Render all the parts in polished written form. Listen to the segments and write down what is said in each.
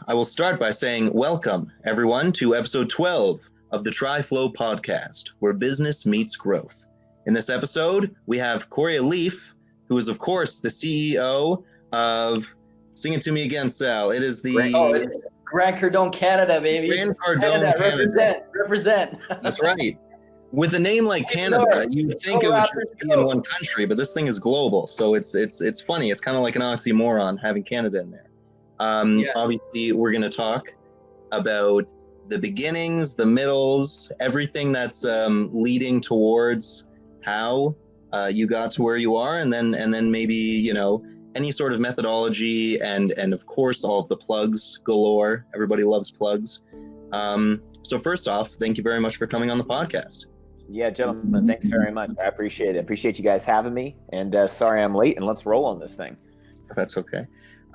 I will start by saying welcome, everyone, to episode 12 of the TriFlow podcast, where business meets growth. In this episode, we have Corrie Elieff, who is, of course, the CEO of Sing It To Me Again, Sal. It is the... it's Grant Cardone, Canada, baby. Grant Cardone, Canada. Represent. That's right. With a name like Canada, you'd think it would just be in one country, but this thing is global. So it's funny. It's kind of like an oxymoron having Canada in there. Obviously, we're going to talk about the beginnings, the middles, everything that's leading towards how you got to where you are, and then maybe, any sort of methodology and of course all of the plugs galore. Everybody loves plugs. So first off, thank you very much for coming on the podcast. Yeah, gentlemen, thanks very much. I appreciate it. Appreciate you guys having me. And sorry I'm late, and let's roll on this thing. That's okay.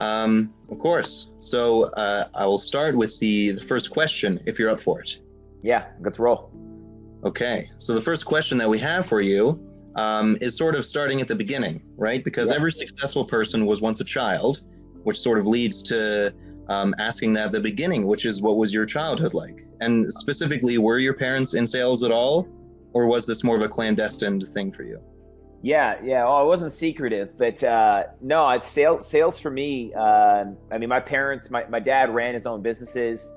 Of course. So I will start with the first question, if you're up for it. Yeah, let's roll. Okay. So the first question that we have for you is sort of starting at the beginning, right? Because every successful person was once a child, which sort of leads to asking that at the beginning, which is, what was your childhood like? And specifically, were your parents in sales at all? Or was this more of a clandestine thing for you? Yeah. Well, it wasn't secretive, but no, it's sales for me. My parents, my dad ran his own businesses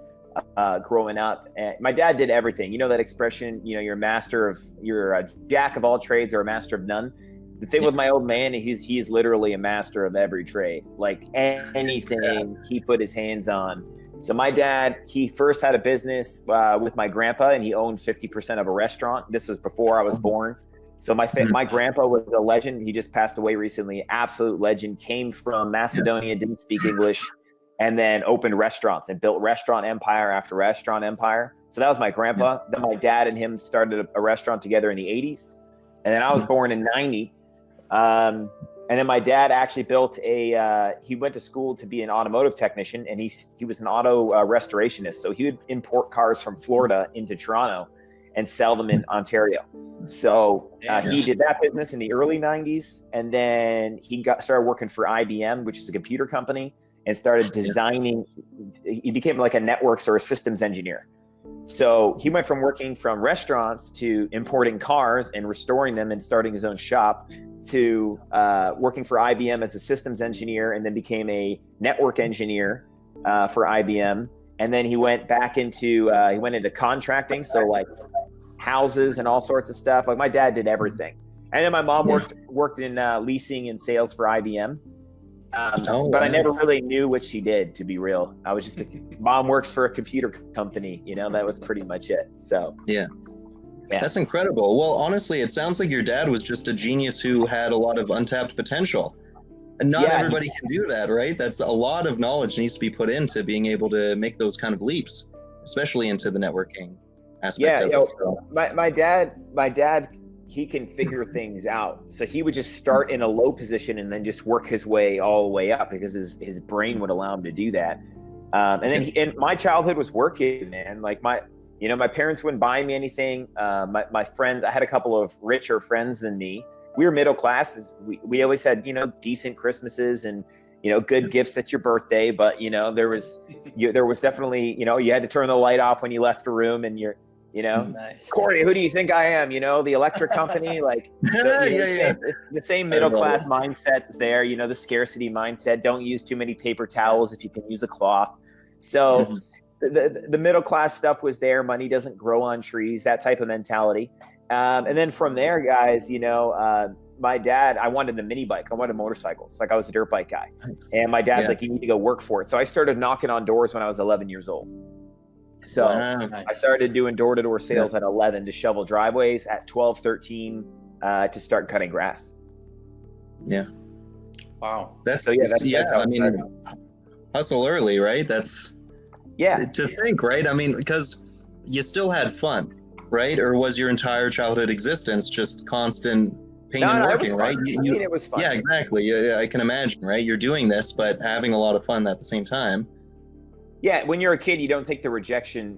growing up. And my dad did everything. You know that expression, you're a jack of all trades or a master of none. The thing with my old man, he's literally a master of every trade. Like anything he put his hands on. So my dad, he first had a business with my grandpa, and he owned 50% of a restaurant. This was before I was born. So my grandpa was a legend. He just passed away recently. Absolute legend. Came from Macedonia, didn't speak English, and then opened restaurants and built restaurant empire after restaurant empire. So that was my grandpa. Then my dad and him started a restaurant together in the 80s. And then I was born in 90. And then my dad actually built he went to school to be an automotive technician, and he was an auto restorationist. So he would import cars from Florida into Toronto and sell them in Ontario. So he did that business in the early 90s. And then he started working for IBM, which is a computer company, and started designing. He became like a networks or a systems engineer. So he went from working from restaurants to importing cars and restoring them and starting his own shop, to working for IBM as a systems engineer, and then became a network engineer for IBM. And then he went back into contracting, so like houses and all sorts of stuff. Like my dad did everything. And then my mom worked in leasing and sales for IBM. But I never really knew what she did, to be real. I was just mom works for a computer company, that was pretty much it. So yeah. That's incredible. Well, honestly, it sounds like your dad was just a genius who had a lot of untapped potential. And not everybody can do that, right? That's a lot of knowledge needs to be put into being able to make those kind of leaps, especially into the networking aspect of it. So. My dad, he can figure things out. So he would just start in a low position and then just work his way all the way up, because his brain would allow him to do that. And my childhood was working, man. Like my parents wouldn't buy me anything. My friends, I had a couple of richer friends than me. We were middle class. We always had, decent Christmases and, good gifts at your birthday. But, there was definitely, you had to turn the light off when you left the room, and you're, nice. Corey, who do you think I am? The electric company, like the same middle class mindset is there. The scarcity mindset. Don't use too many paper towels if you can use a cloth. So the middle class stuff was there. Money doesn't grow on trees, that type of mentality. And then from there, guys, my dad, I wanted the mini bike. I wanted motorcycles. Like I was a dirt bike guy. And my dad's like, you need to go work for it. So I started knocking on doors when I was 11 years old. So I started doing door-to-door sales at 11 to shovel driveways, at 12, 13 to start cutting grass. Yeah. Wow. That's hustle early, right? That's to think, right? Because you still had fun, right? Or was your entire childhood existence just constant pain and working, right? It was fun. Yeah, exactly. Yeah, I can imagine, right? You're doing this, but having a lot of fun at the same time. Yeah, when you're a kid, you don't take the rejection.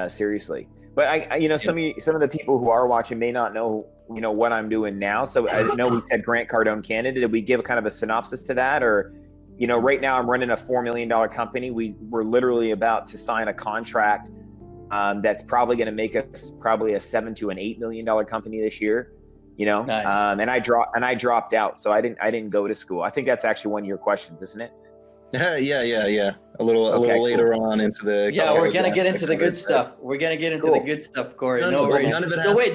Seriously. But some of the people who are watching may not know, what I'm doing now. So I know we said Grant Cardone, Canada. Did we give kind of a synopsis to that, or right now I'm running a $4 million company. We're literally about to sign a contract that's probably going to make us probably a $7 to an $8 million company this year. Nice. And I dropped out, so I didn't go to school. I think that's actually one of your questions, isn't it? Yeah. A little later on into the. Yeah, we're gonna get into the good stuff. We're gonna get into the good stuff, Corey. No worries. None of it. So wait,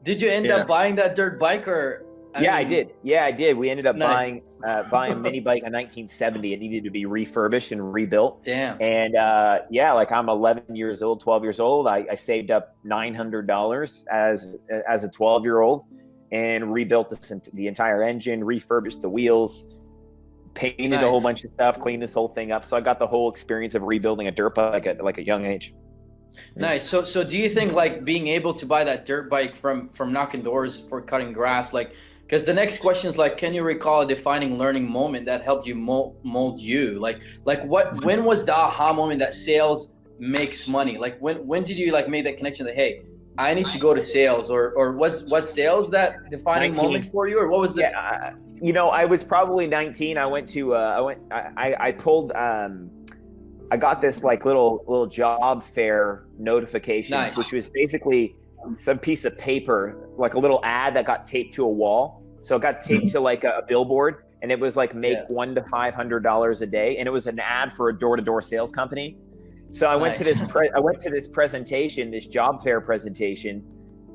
did you end up buying that dirt bike or? I did. Yeah, I did. We ended up buying a mini bike in 1970. It needed to be refurbished and rebuilt. Damn. And like I'm 11 years old, 12 years old. I saved up $900 as a 12-year-old and rebuilt the entire engine, refurbished the wheels, painted a whole bunch of stuff, cleaned this whole thing up. So I got the whole experience of rebuilding a dirt bike at like a young age. Nice. So do you think like being able to buy that dirt bike from knocking doors for cutting grass, like, because the next question is like, can you recall a defining learning moment that helped you mold you? Like when was the aha moment that sales makes money? Like when did you like make that connection that, hey, I need to go to sales, or was sales that defining 19. moment for you, or what was the? Yeah, I was probably 19. I got this like little job fair notification, which was basically some piece of paper, like a little ad that got taped to a wall. So it got taped to like a billboard, and it was like make $100 to $500 a day, and it was an ad for a door-to-door sales company. So I went to this presentation, this job fair presentation,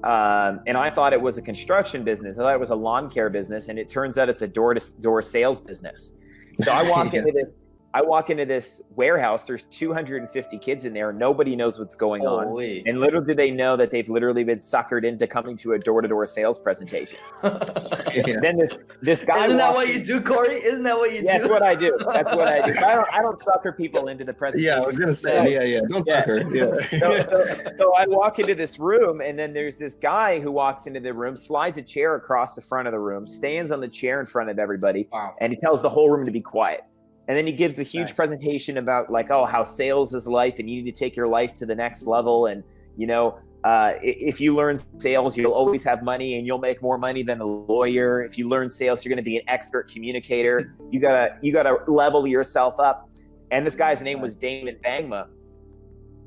and I thought it was a construction business. I thought it was a lawn care business, and it turns out it's a door-to-door sales business. So I walk into this warehouse. There's 250 kids in there. Nobody knows what's going on. And little do they know that they've literally been suckered into coming to a door-to-door sales presentation. Then this guy. Isn't that what you do, Corey? Isn't that what you do? That's what I do. That's what I do. I don't sucker people into the presentation. Yeah, I was gonna say, don't sucker. Yeah. So I walk into this room, and then there's this guy who walks into the room, slides a chair across the front of the room, stands on the chair in front of everybody, and he tells the whole room to be quiet. And then he gives a huge presentation about like, how sales is life, and you need to take your life to the next level. And, if you learn sales, you'll always have money, and you'll make more money than a lawyer. If you learn sales, you're going to be an expert communicator. You gotta level yourself up. And this guy's name was Damon Bangma.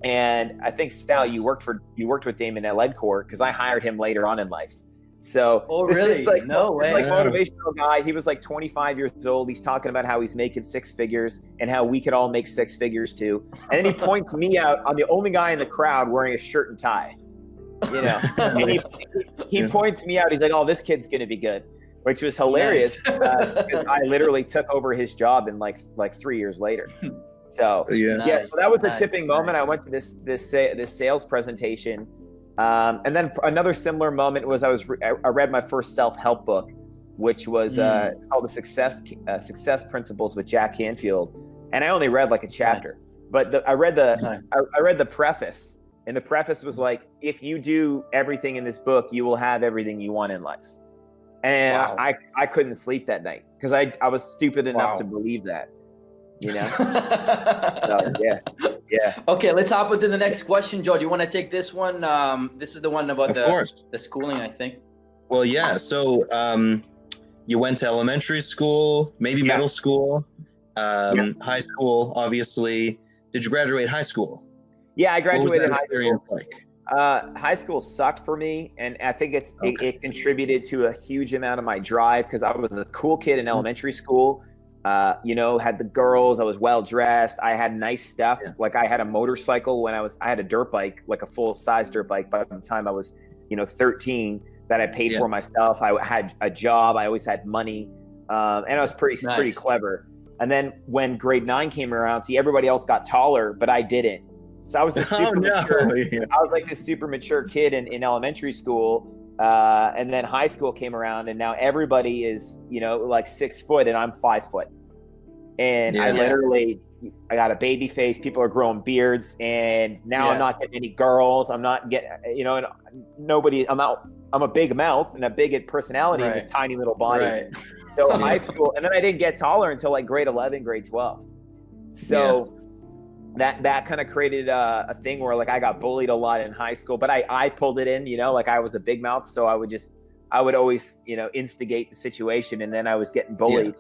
And I think, Sal, you worked with Damon at Ledcor, because I hired him later on in life. So really? No way. This motivational guy. He was like 25 years old. He's talking about how he's making six figures and how we could all make six figures too. And then he points me out. I'm the only guy in the crowd wearing a shirt and tie. And he points me out. He's like, "Oh, this kid's gonna be good," which was hilarious because I literally took over his job in like 3 years later. So so that was the tipping moment. I went to this sales presentation. And then another similar moment was I read my first self-help book, which was called the Success Principles with Jack Canfield, and I only read like a chapter, but I read the preface, and the preface was like, if you do everything in this book, you will have everything you want in life. And I couldn't sleep that night because I was stupid enough to believe that. So, yeah. Okay, let's hop into the next question, Joe. Do you want to take this one? This is the one about the schooling, I think. Well, yeah. So you went to elementary school, maybe middle school, high school, obviously. Did you graduate high school? Yeah, I graduated high school. High school sucked for me, and I think it contributed to a huge amount of my drive because I was a cool kid in elementary school. Had the girls, I was well dressed, I had nice stuff. Like I had a motorcycle I had a dirt bike, like a full size dirt bike by the time I was, 13 that I paid for myself. I had a job, I always had money. And I was pretty clever. And then when grade 9 came around, everybody else got taller, but I didn't. So I was I was like this super mature kid in elementary school. And then high school came around, and now everybody is, like 6 foot, and I'm 5 foot. And I got a baby face. People are growing beards, and now I'm not getting any girls. I'm not getting, I'm a big mouth and a big personality in this tiny little body. Right. So high school, and then I didn't get taller until like grade 11, grade 12. So that kind of created a thing where like I got bullied a lot in high school, but I pulled it in, like I was a big mouth. So I would always, instigate the situation, and then I was getting bullied.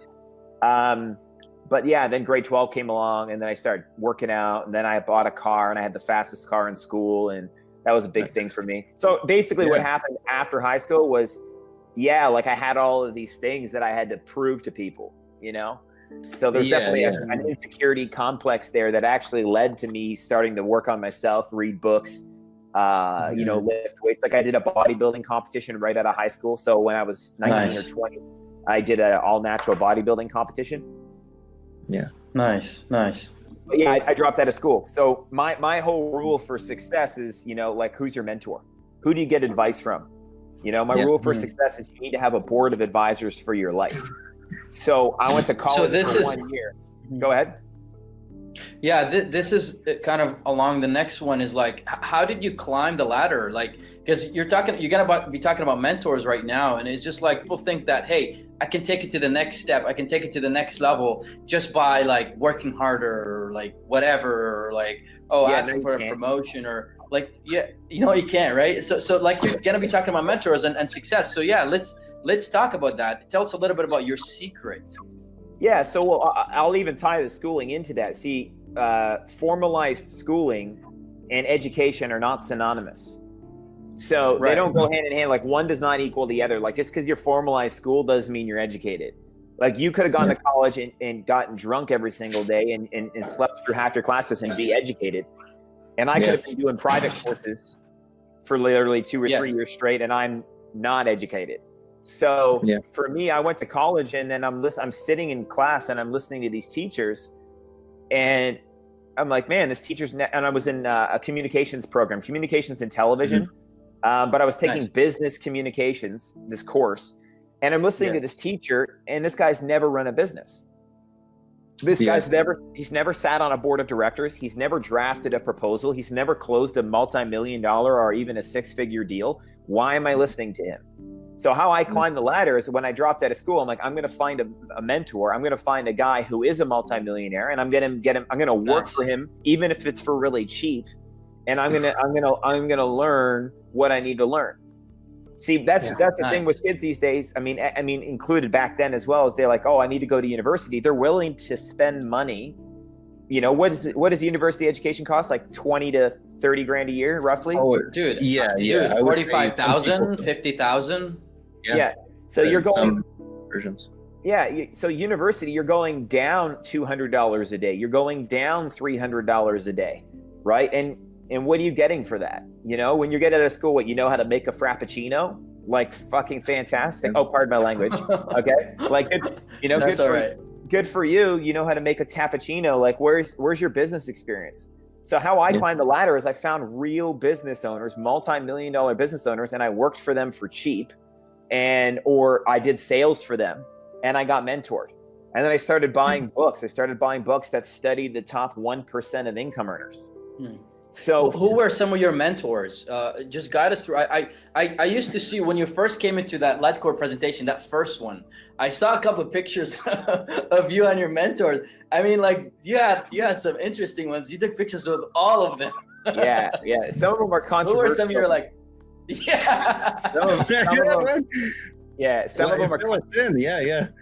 But yeah, then grade 12 came along, and then I started working out, and then I bought a car, and I had the fastest car in school, and that was a big thing for me. So basically what happened after high school was, like I had all of these things that I had to prove to people, you know? So there's definitely an insecurity complex there that actually led to me starting to work on myself, read books, you know, lift weights. Like I did a bodybuilding competition right out of high school. So when I was 19 or 20, I did an all natural bodybuilding competition. Yeah. Nice. But yeah, I dropped out of school. So my whole rule for success is, you know, like, who's your mentor? Who do you get advice from? You know, my rule for success is you need to have a board of advisors for your life. So I went to college for 1 year. Go ahead. Yeah, this is kind of along the next one is like, how did you climb the ladder? Like, because you're gonna be talking about mentors right now, and it's just like people think that, hey, I can take it to the next step, I can take it to the next level just by like working harder or like whatever, or like asking for a promotion or like you know you can't, right? So like you're gonna be talking about mentors and success. So yeah, let's talk about that. Tell us a little bit about your secret. Yeah, so I'll even tie the schooling into that. See, formalized schooling and education are not synonymous. So they don't go hand in hand. Like one does not equal the other. Like just because you're formalized school doesn't mean you're educated. Like you could have gone to college and gotten drunk every single day and slept through half your classes and be educated. And I could have been doing private courses for literally 2 or 3 years straight, and I'm not educated. So for me, I went to college, and then I'm sitting in class and I'm listening to these teachers, and I'm like, man, this teacher's and I was in a communications program, communications and television, but I was taking business communications, this course, and I'm listening to this teacher, and this guy's never run a business. This guy's he's never sat on a board of directors. He's never drafted a proposal. He's never closed a multi-million-dollar or even a 6-figure deal. Why am I listening to him? So how I climbed the ladder is when I dropped out of school, I'm like, I'm going to find a mentor. I'm going to find a guy who is a multimillionaire, and I'm going to work for him, even if it's for really cheap. And I'm going to learn what I need to learn. See, that's the thing with kids these days. I mean, included back then as well, is they're like, oh, I need to go to university. They're willing to spend money. You know, what does university education cost? Like 20 to 30 grand a year, roughly? Oh, dude. Yeah. 45,000, 50,000. Yeah. So you're going some versions. Yeah. So university, you're going down $200 a day. You're going down $300 a day, right? And what are you getting for that? You know, when you get out of school, what, you know how to make a frappuccino? Like fucking fantastic. Oh, pardon my language. Okay. Like, you know, good for you. You know how to make a cappuccino. Like, where's your business experience? So how I climbed the ladder is I found real business owners, multi-million-dollar business owners, and I worked for them for cheap, or I did sales for them, and I got mentored. And then I started buying books. I started buying books that studied the top 1% of income earners. So who were some of your mentors? Just guide us through. I used to see when you first came into that Ledcore presentation, that first one, I saw a couple of pictures of you and your mentors. I mean, like you had some interesting ones. You took pictures with all of them. Yeah. Some of them are controversial. Who were some of your like? Yeah. Some of them. Yeah, some of them are.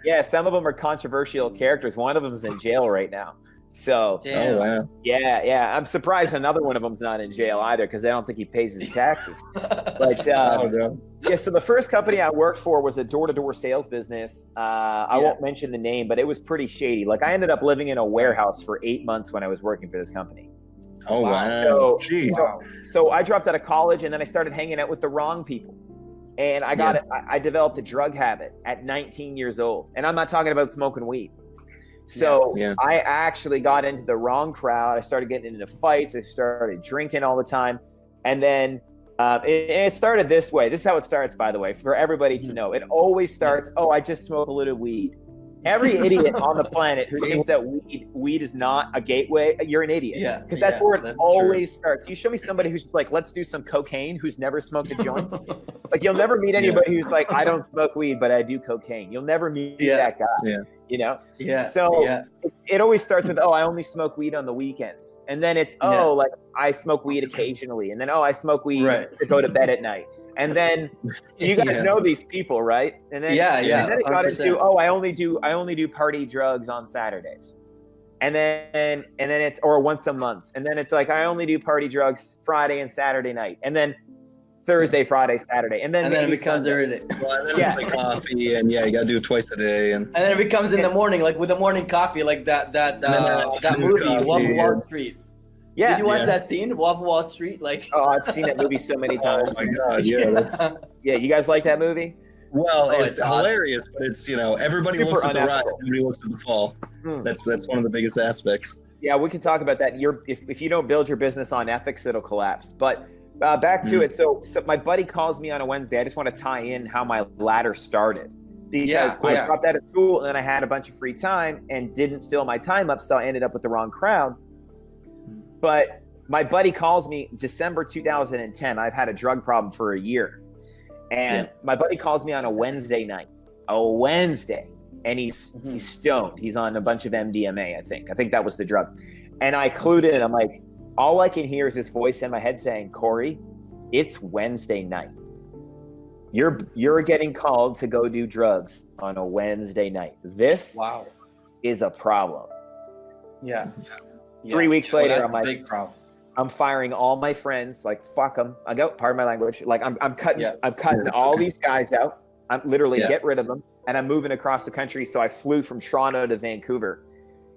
Yeah, some of them are controversial characters. One of them is in jail right now. So, damn. Oh wow. Yeah. I'm surprised another one of them's not in jail either, because I don't think he pays his taxes. But yeah, so the first company I worked for was a door-to-door sales business. I won't mention the name, but it was pretty shady. Like I ended up living in a warehouse for 8 months when I was working for this company. Oh wow. So I dropped out of college, and then I started hanging out with the wrong people. And I developed a drug habit at 19 years old. And I'm not talking about smoking weed. So I actually got into the wrong crowd. I started getting into fights. I started drinking all the time. And then it started this way. This is how it starts, by the way, for everybody to know. It always starts, oh, I just smoke a little weed. Every idiot on the planet who thinks that weed is not a gateway, you're an idiot. Yeah. Because that's where it always starts. You show me somebody who's just like, let's do some cocaine, who's never smoked a joint. Like you'll never meet anybody who's like, I don't smoke weed, but I do cocaine. You'll never meet that guy. Yeah. You know? Yeah. So it always starts with, oh, I only smoke weed on the weekends. And then it's, like I smoke weed occasionally. And then, I smoke weed to go to bed at night. And then you guys know these people, right? And then and then it got 100%. Into I only do party drugs on Saturdays. And then it's or once a month. And then it's like I only do party drugs Friday and Saturday night. And then Thursday, Friday, Saturday, and then it becomes every day. Well, and then it's like coffee, and you gotta do it twice a day, and then it becomes in the morning, like with the morning coffee, like that movie, Wolf of Wall Street. Yeah, did you watch that scene, Wolf of Wall Street? Like, oh, I've seen that movie so many times. Oh my god, yeah, that's you guys like that movie? Well, it's hilarious, but it's everybody looks at the rise, nobody looks at the fall. That's one of the biggest aspects. Yeah, we can talk about that. If you don't build your business on ethics, it'll collapse. But back to it. So my buddy calls me on a Wednesday. I just want to tie in how my ladder started because I dropped out of school and then I had a bunch of free time and didn't fill my time up. So I ended up with the wrong crowd. But my buddy calls me December 2010. I've had a drug problem for a year. And my buddy calls me on a Wednesday night, and he's stoned. He's on a bunch of MDMA, I think that was the drug. And I clued in. I'm like, all I can hear is this voice in my head saying, Corey, it's Wednesday night. You're getting called to go do drugs on a Wednesday night. This is a problem. Yeah. 3 weeks later, I'm like, big problem. I'm firing all my friends, like fuck them. I go, pardon my language. Like I'm cutting all these guys out. I'm literally get rid of them, and I'm moving across the country. So I flew from Toronto to Vancouver,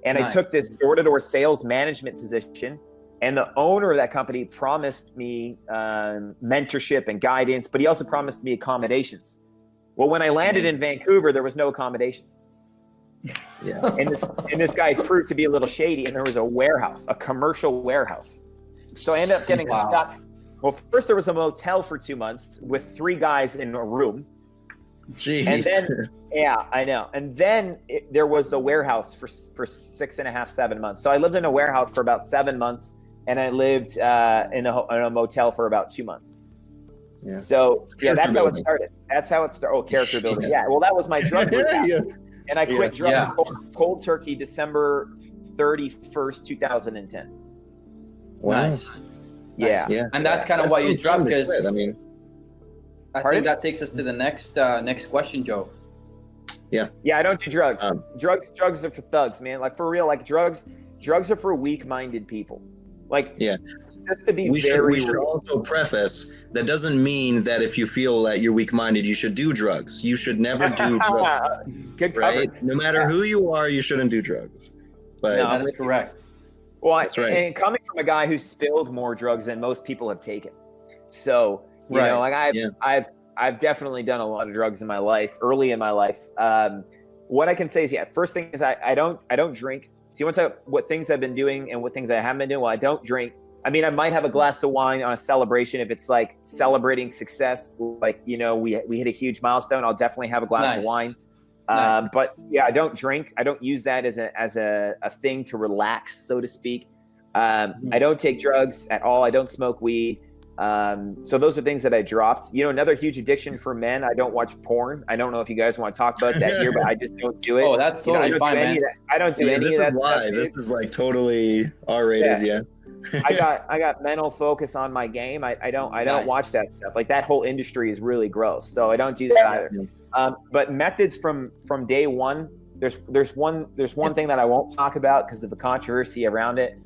and I took this door-to-door sales management position. And the owner of that company promised me mentorship and guidance, but he also promised me accommodations. Well, when I landed in Vancouver, there was no accommodations. Yeah. And this guy proved to be a little shady, and there was a commercial warehouse. So I ended up getting stuck. Well, first there was a motel for 2 months with 3 guys in a room. Jeez. And then, I know. And then there was a warehouse for 6.5, 7 months. So I lived in a warehouse for about 7 months. And I lived in a motel for about 2 months. Yeah. So that's how it started. That's how it started. Oh, character building. Yeah. Well, that was my drug recap. And I quit drugs cold turkey December 31st, 2010. Wow. Nice. Yeah. And that's kind of why you dropped, because I think that takes us to the next question, Joe. Yeah. Yeah, I don't do drugs. Drugs are for thugs, man. Like for real, like drugs are for weak-minded people. Like, just to be we should also preface that doesn't mean that if you feel that you're weak-minded, you should do drugs. You should never do drugs. Good right? No matter who you are, you shouldn't do drugs. But no, that is correct. Well, that's right. And coming from a guy who spilled more drugs than most people have taken, so you know, like I've definitely done a lot of drugs in my life, early in my life. What I can say is, first thing is I don't drink. See, what things I've been doing and what things I haven't been doing. Well, I don't drink. I mean, I might have a glass of wine on a celebration if it's like celebrating success. Like, you know, we hit a huge milestone. I'll definitely have a glass of wine. But I don't drink. I don't use that as a thing to relax, so to speak. I don't take drugs at all. I don't smoke weed. So those are things that I dropped. You know, another huge addiction for men, I don't watch porn. I don't know if you guys want to talk about that here, but I just don't do it. Oh, that's totally fine, man. I don't do any of that. Live. This is like totally R-rated, I got mental focus on my game. I don't watch that stuff. Like that whole industry is really gross. So I don't do that either. But methods from day one, there's one thing that I won't talk about because of the controversy around it.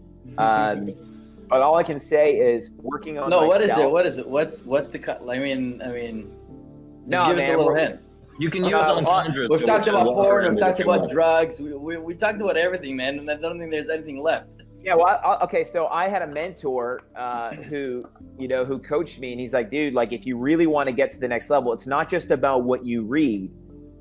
But all I can say is working on myself. What is it? What's the cut? I mean, just give us a little hint. You can use entendres. We've talked about porn. We've talked about drugs. We talked about everything, man. And I don't think there's anything left. Yeah, well, okay. So I had a mentor who coached me, and he's like, dude, like if you really want to get to the next level, it's not just about what you read.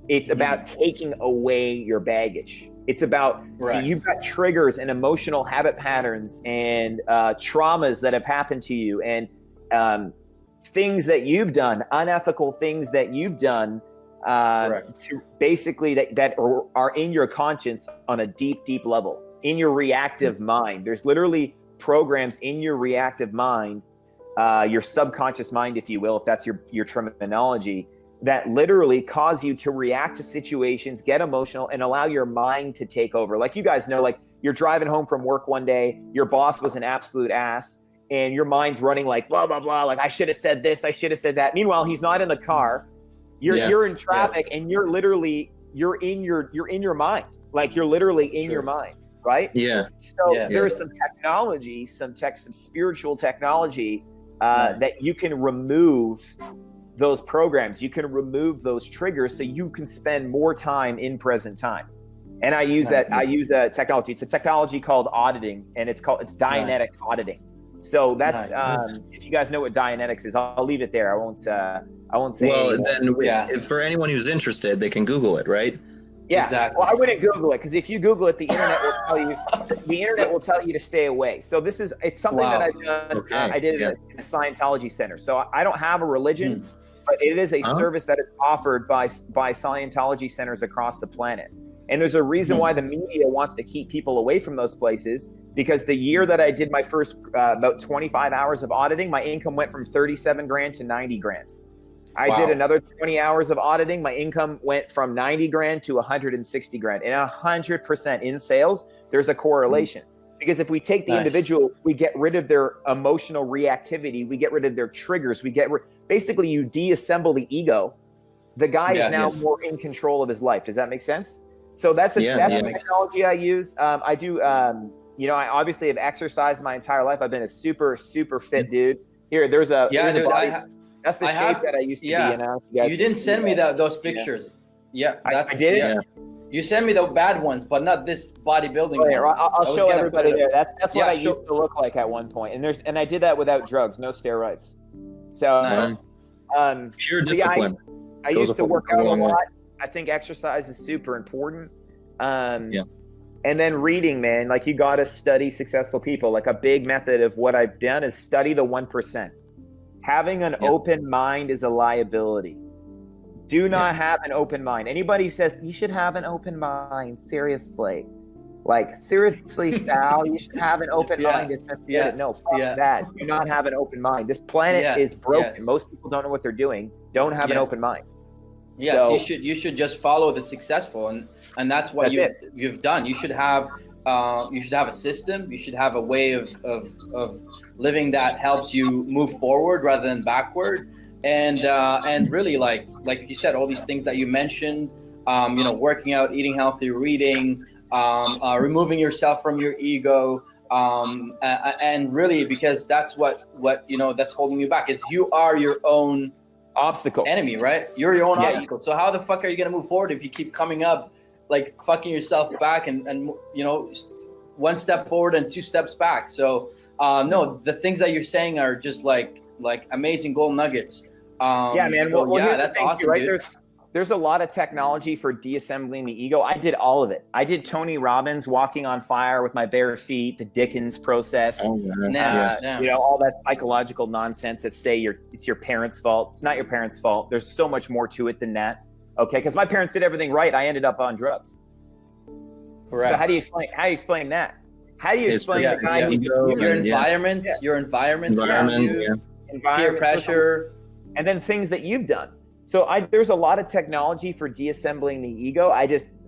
It's about taking away your baggage. It's about, so you've got triggers and emotional habit patterns and traumas that have happened to you and things that you've done, unethical things that you've done to basically that are in your conscience on a deep, deep level, in your reactive mind. There's literally programs in your reactive mind, your subconscious mind, if you will, if that's your terminology, that literally cause you to react to situations, get emotional, and allow your mind to take over. Like you guys know, like you're driving home from work one day, your boss was an absolute ass, and your mind's running like blah blah blah, like I should have said this, I should have said that. Meanwhile, he's not in the car. You're in traffic, and you're in your mind. Like you're literally in your mind, right? Yeah. So there's some technology, some spiritual technology that you can remove those programs. You can remove those triggers so you can spend more time in present time. And I use that technology. It's a technology called auditing, and it's Dianetic auditing. So that's if you guys know what Dianetics is, I'll leave it there. I won't say. Well, then for anyone who's interested, they can Google it, right? Yeah. Exactly. Well, I wouldn't Google it, because if you Google it, the internet will tell you to stay away. So it's something that I've done. Okay. I did it in a Scientology center. So I don't have a religion, but it is a service that is offered by Scientology centers across the planet. And there's a reason why the media wants to keep people away from those places, because the year that I did my first about 25 hours of auditing, my income went from 37 grand to 90 grand. I did another 20 hours of auditing. My income went from 90 grand to 160 grand. And 100% in sales, there's a correlation. Because if we take the individual, we get rid of their emotional reactivity, we get rid of their triggers, basically you deassemble the ego. The guy is now more in control of his life. Does that make sense? So that's a technology I use. I do, I obviously have exercised my entire life. I've been a super, super fit dude. Here, there's a body. That's the shape that I used to be in. You didn't send me those pictures. Yeah, I did. Yeah. You sent me the bad ones, but not this bodybuilding one. I'll show everybody there. That's what I used to look like at one point. And I did that without drugs, no steroids. So pure discipline. I used to work out a lot. I think exercise is super important. And then reading, man, like you got to study successful people. Like a big method of what I've done is study the 1%. Having an open mind is a liability. Do not have an open mind. Anybody says you should have an open mind, seriously. Like, seriously, Sal, you should have an open mind. It's no, fuck that. Do not have an open mind. This planet is broken. Most people don't know what they're doing. Don't have an open mind. Yes, so, you should just follow the successful, and that's what you've done. You should have a system. You should have a way of living that helps you move forward rather than backward. And really, like you said, all these things that you mentioned, working out, eating healthy, reading, removing yourself from your ego, and really, because that's what that's holding you back, is you are your own obstacle enemy, right? You're your own obstacle. So how the fuck are you gonna move forward if you keep coming up, like fucking yourself back and one step forward and two steps back? So no, the things that you're saying are just like amazing gold nuggets. Man. So, that's awesome, right? Dude. There's a lot of technology for deassembling the ego. I did all of it. I did Tony Robbins walking on fire with my bare feet, the Dickens process, all that psychological nonsense that say it's your parents' fault. It's not your parents' fault. There's so much more to it than that. Okay, because my parents did everything right. I ended up on drugs. Correct. So how do you explain that? How do you explain the guy your environment, peer pressure, and then things that you've done? So there's a lot of technology for deassembling the ego.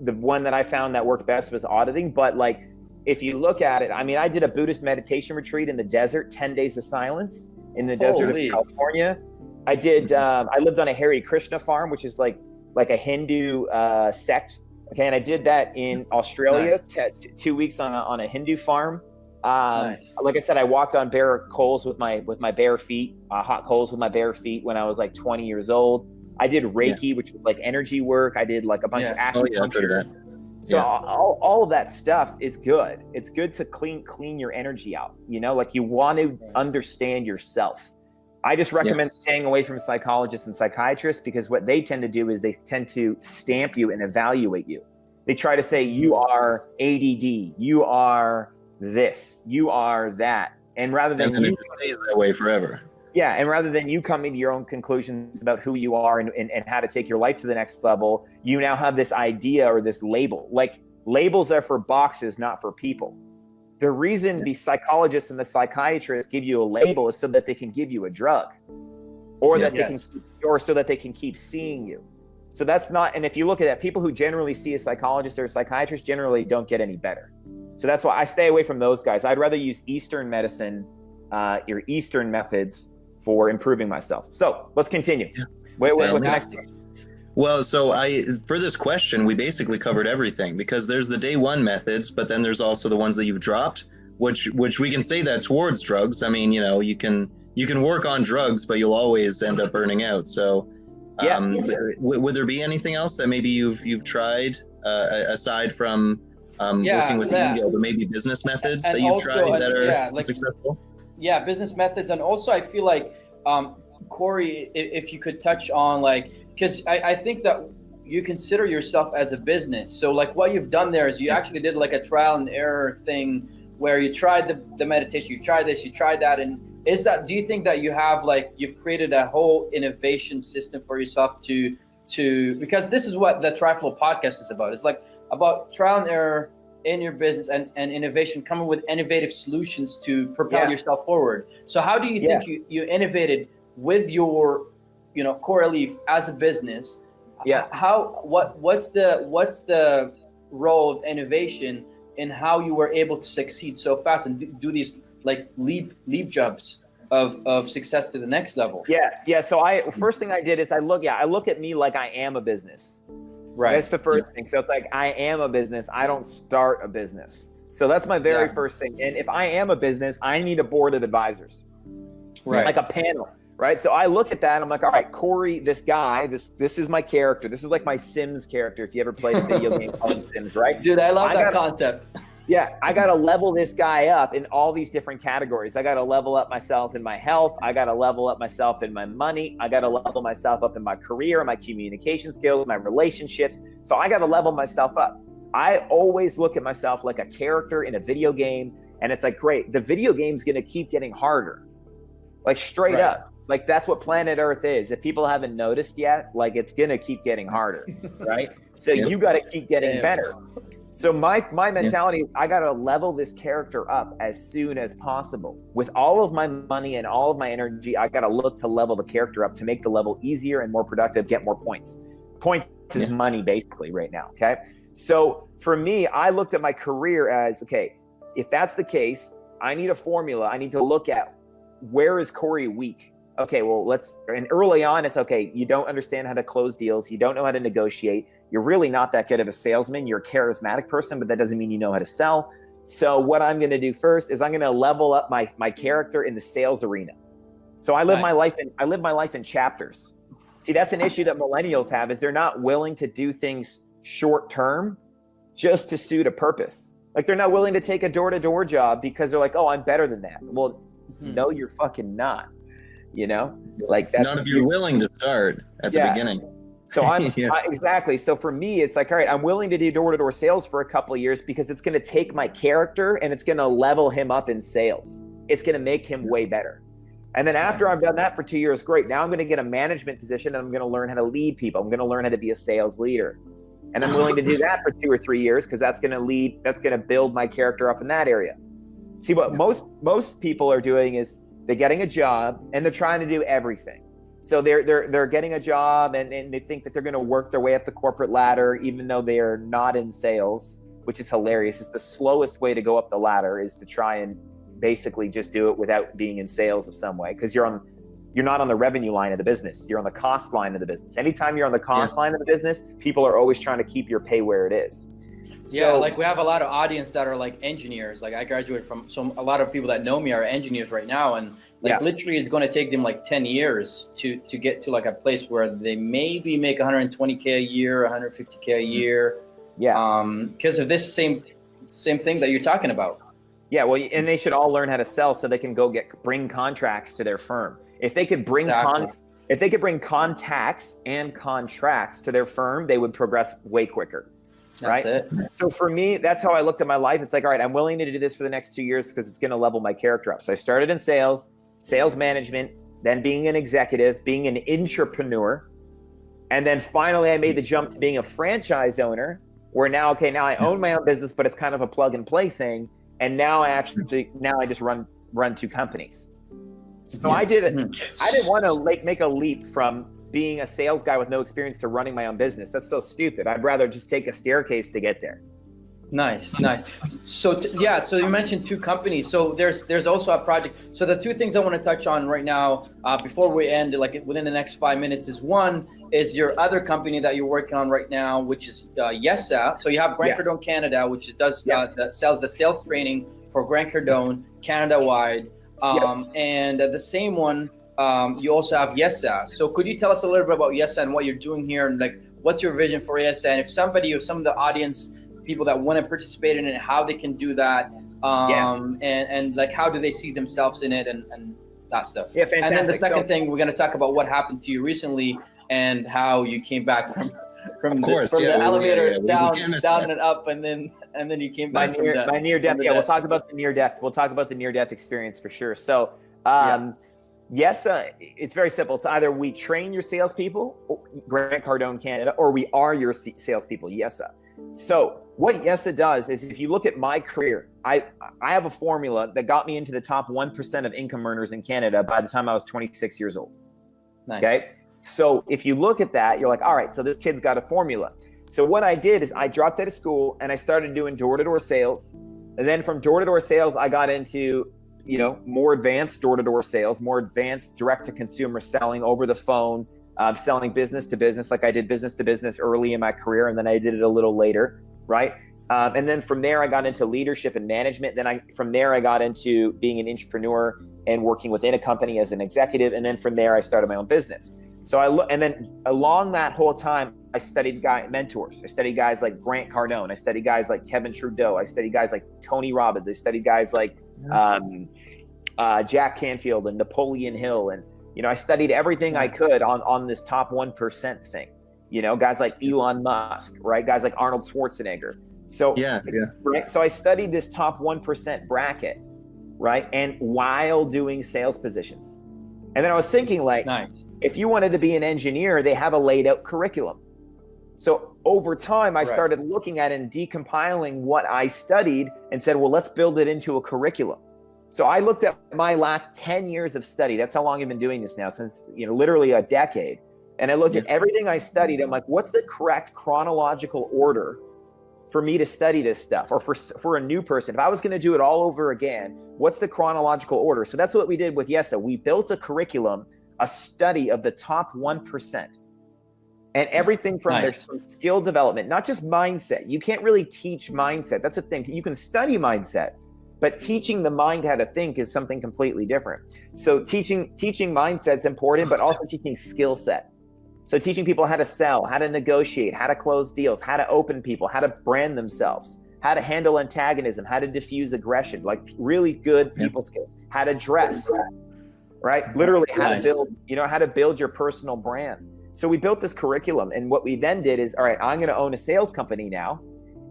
The one that I found that worked best was auditing. But like, if you look at it, I mean, I did a Buddhist meditation retreat in the desert, 10 days of silence in the desert of California. I did, I lived on a Hare Krishna farm, which is like a Hindu sect. Okay. And I did that in Australia, 2 weeks on a Hindu farm. Like I said, I walked on bare coals with my bare feet, hot coals with my bare feet when I was like 20 years old. I did Reiki, which was like energy work. I did like a bunch of acupuncture. So all of that stuff is good. It's good to clean your energy out. Like you want to understand yourself. I just recommend staying away from psychologists and psychiatrists, because what they tend to do is they tend to stamp you and evaluate you. They try to say you are ADD, you are this, you are that, and rather than it stays that way forever. Yeah, and rather than you coming to your own conclusions about who you are and how to take your life to the next level, you now have this idea or this label. Like, labels are for boxes, not for people. The reason the psychologists and the psychiatrists give you a label is so that they can give you a drug, or so that they can keep seeing you. So that's not, and if you look at it, people who generally see a psychologist or a psychiatrist generally don't get any better. So that's why I stay away from those guys. I'd rather use Eastern medicine your Eastern methods for improving myself. So let's continue. Yeah. What's the next question? Well, so for this question, we basically covered everything, because there's the day one methods, but then there's also the ones that you've dropped, which we can say that towards drugs. I mean, you can work on drugs, but you'll always end up burning out. So, would there be anything else that maybe you've tried aside from working with ego, but maybe business methods that you've tried that are successful? Yeah, business methods, and also I feel like Corrie, if you could touch on because I think that you consider yourself as a business. So like what you've done there is you actually did like a trial and error thing where you tried the meditation, you tried this, you tried that. And do you think that you have you've created a whole innovation system for yourself to because this is what the TriFlow podcast is about. It's about trial and error in your business and innovation, coming with innovative solutions to propel yourself forward. So how do you think you innovated with your Corrie Elieff as a business? What's the role of innovation in how you were able to succeed so fast and do these leap jumps of success to the next level? So first thing I did is I look at me like I am a business. Right. That's the first thing. So it's I am a business. I don't start a business. So that's my very first thing. And if I am a business, I need a board of advisors, right? Like a panel. Right. So I look at that and I'm like, all right, Corrie, this guy, this is my character. This is like my Sims character. If you ever played a video game called Sims, right? Dude, I love that concept. Yeah. I got to level this guy up in all these different categories. I got to level up myself in my health. I got to level up myself in my money. I got to level myself up in my career, my communication skills, my relationships. So I got to level myself up. I always look at myself like a character in a video game. And it's great. The video game's going to keep getting harder, straight up. That's what planet Earth is. If people haven't noticed yet, it's going to keep getting harder, right? So you got to keep getting better. So my mentality is I got to level this character up as soon as possible. With all of my money and all of my energy, I got to look to level the character up to make the level easier and more productive, get more points. Points is money basically right now, okay? So for me, I looked at my career as, okay, if that's the case, I need a formula. I need to look at where is Corrie weak? Okay, well, and early on, it's okay. You don't understand how to close deals. You don't know how to negotiate. You're really not that good of a salesman. You're a charismatic person, but that doesn't mean you know how to sell. So what I'm going to do first is I'm going to level up my character in the sales arena. So I live my life in chapters. See, that's an issue that millennials have is they're not willing to do things short term just to suit a purpose. They're not willing to take a door-to-door job because they're oh, I'm better than that. Well, no, you're fucking not. That's not if you're willing to start at the beginning. So exactly. So for me, it's all right, I'm willing to do door-to-door sales for a couple of years because it's going to take my character and it's going to level him up in sales. It's going to make him way better. And then after I've done that for 2 years, great. Now I'm going to get a management position and I'm going to learn how to lead people. I'm going to learn how to be a sales leader. And I'm willing to do that for 2 or 3 years because that's going to build my character up in that area. See, what most people are doing is they're getting a job and they're trying to do everything. So they're getting a job and they think that they're going to work their way up the corporate ladder, even though they are not in sales, which is hilarious. It's the slowest way to go up the ladder is to try and basically just do it without being in sales of some way. Because you're not on the revenue line of the business. You're on the cost line of the business. Anytime you're on the cost line of the business, people are always trying to keep your pay where it is. So, we have a lot of audience that are engineers. I graduated from a lot of people that know me are engineers right now. And literally it's going to take them 10 years to get to a place where they maybe make 120K a year, 150K a year. Because of this same thing that you're talking about. Yeah. Well, and they should all learn how to sell so they can go bring contracts to their firm. If they could bring contacts and contracts to their firm, they would progress way quicker. That's it. So for me, that's how I looked at my life. It's all right, I'm willing to do this for the next 2 years because it's going to level my character up. So I started in sales management, then being an executive, being an entrepreneur. And then finally I made the jump to being a franchise owner where now I own my own business, but it's kind of a plug and play thing. And now I just run 2 companies. So I didn't want to make a leap from being a sales guy with no experience to running my own business. That's so stupid. I'd rather just take a staircase to get there. Nice. So so you mentioned two companies. So there's also a project. So the two things I want to touch on right now, before we end, like within the next 5 minutes, is one is your other company that you're working on right now, which is Yesa. So you have Grant Cardone Canada, which does that sells the sales training for Grant Cardone Canada wide, and the same one. You also have Yesa. So could you tell us a little bit about Yesa and what you're doing here, and like what's your vision for Yesa, and if somebody or some of the audience people that want to participate in it, how they can do that, and like how do they see themselves in it, and that stuff. Yeah, fantastic. And then the second thing, we're going to talk about what happened to you recently and how you came back from the elevator down and up, and then you came back my near death. We'll talk about the near death. We'll talk about the near death experience for sure. So yes, it's very simple. It's either we train your salespeople, Grant Cardone Canada, or we are your salespeople, Yesa. So what Yesa does is, if you look at my career, I have a formula that got me into the top 1% of income earners in Canada by the time I was 26 years old. Nice. Okay. So if you look at that, you're like, all right, so this kid's got a formula. So what I did is I dropped out of school and I started doing door-to-door sales. And then from door-to-door sales, I got into, more advanced door-to-door sales, more advanced direct-to-consumer selling over the phone, selling business to business. Like I did business to business early in my career, and then I did it a little later, right? And then from there, I got into leadership and management. Then from there, I got into being an entrepreneur and working within a company as an executive. And then from there, I started my own business. So and then along that whole time, I studied mentors. I studied guys like Grant Cardone. I studied guys like Kevin Trudeau. I studied guys like Tony Robbins. I studied guys like Jack Canfield and Napoleon Hill. And, I studied everything I could on this top 1% thing, guys like Elon Musk, right? Guys like Arnold Schwarzenegger. So, right? So I studied this top 1% bracket, right? And while doing sales positions. And then I was thinking if you wanted to be an engineer, they have a laid out curriculum. So over time, I started looking at and decompiling what I studied and said, well, let's build it into a curriculum. So I looked at my last 10 years of study. That's how long I've been doing this now, since, literally a decade. And I looked at everything I studied. I'm like, what's the correct chronological order for me to study this stuff? Or for a new person, if I was going to do it all over again, what's the chronological order? So that's what we did with Yesa. We built a curriculum, a study of the top 1%. And everything from their skill development, not just mindset. You can't really teach mindset. That's a thing. You can study mindset, but teaching the mind how to think is something completely different. So teaching mindset's important, but also teaching skill set. So teaching people how to sell, how to negotiate, how to close deals, how to open people, how to brand themselves, how to handle antagonism, how to diffuse aggression, like really good people skills, how to dress, right? Literally how to build, how to build your personal brand. So we built this curriculum, and what we then did is, all right, I'm going to own a sales company now.